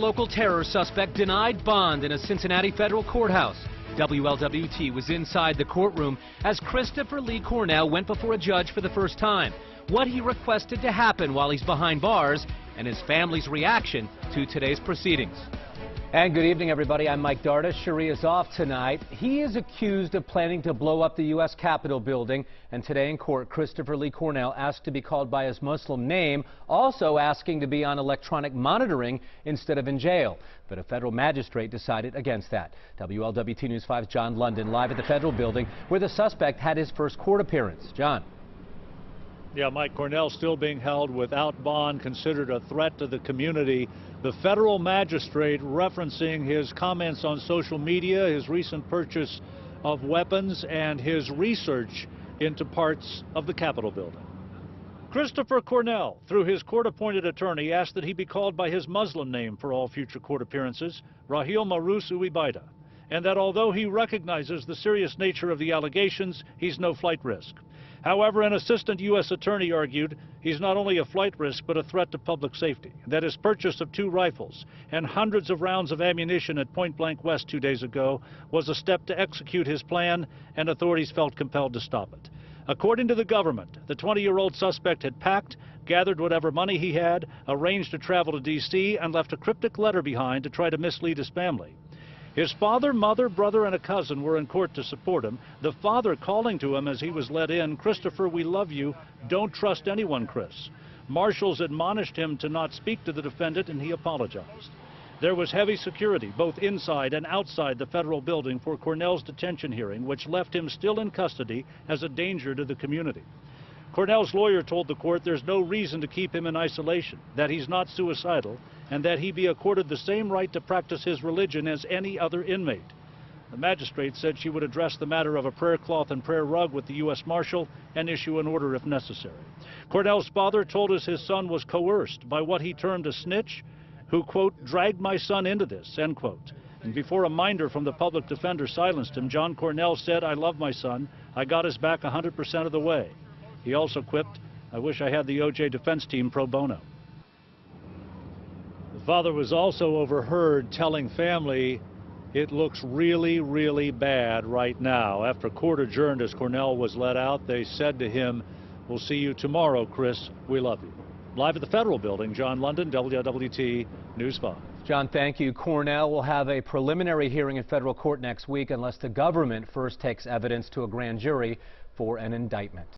local terror suspect denied bond in a Cincinnati federal courthouse. WLWT was inside the courtroom as Christopher Lee Cornell went before a judge for the first time. What he requested to happen while he's behind bars and his family's reaction to today's proceedings. And good evening, everybody. I'm Mike Darda. Sharia is off tonight. He is accused of planning to blow up the U.S. Capitol building. And today in court, Christopher Lee Cornell asked to be called by his Muslim name, also asking to be on electronic monitoring instead of in jail. But a federal magistrate decided against that. WLWT News 5's John London live at the federal building where the suspect had his first court appearance. John. Yeah, Mike, Cornell still being held without bond, considered a threat to the community. The federal magistrate referencing his comments on social media, his recent purchase of weapons, and his research into parts of the Capitol building. Christopher Cornell, through his court-appointed attorney, asked that he be called by his Muslim name for all future court appearances, Raheel Marous Uibaida, and that although he recognizes the serious nature of the allegations, he's no flight risk. However, an assistant U.S. attorney argued he's not only a flight risk but a threat to public safety, that his purchase of 2 rifles and hundreds of rounds of ammunition at Point Blank West 2 days ago was a step to execute his plan, and authorities felt compelled to stop it. According to the government, the 20-year-old suspect had packed, gathered whatever money he had, arranged to travel to D.C., and left a cryptic letter behind to try to mislead his family. His father, mother, brother, and a cousin were in court to support him, the father calling to him as he was led in, "Christopher, we love you. Don't trust anyone, Chris." Marshals admonished him to not speak to the defendant, and he apologized. There was heavy security, both inside and outside the federal building for Cornell's detention hearing, which left him still in custody as a danger to the community. Cornell's lawyer told the court there's no reason to keep him in isolation, that he's not suicidal, and that he be accorded the same right to practice his religion as any other inmate. The magistrate said she would address the matter of a prayer cloth and prayer rug with the U.S. Marshal and issue an order if necessary. Cornell's father told us his son was coerced by what he termed a snitch who, quote, dragged my son into this, end quote. And before a minder from the public defender silenced him, John Cornell said, "I love my son. I got his back 100% of the way." He also quipped, "I wish I had the O.J. defense team pro bono." The father was also overheard telling family, "It looks really, really bad right now." After court adjourned as Cornell was let out, they said to him, "We'll see you tomorrow, Chris. We love you." Live at the federal building, John London, WLWT News 5. John, thank you. Cornell will have a preliminary hearing in federal court next week unless the government first takes evidence to a grand jury for an indictment.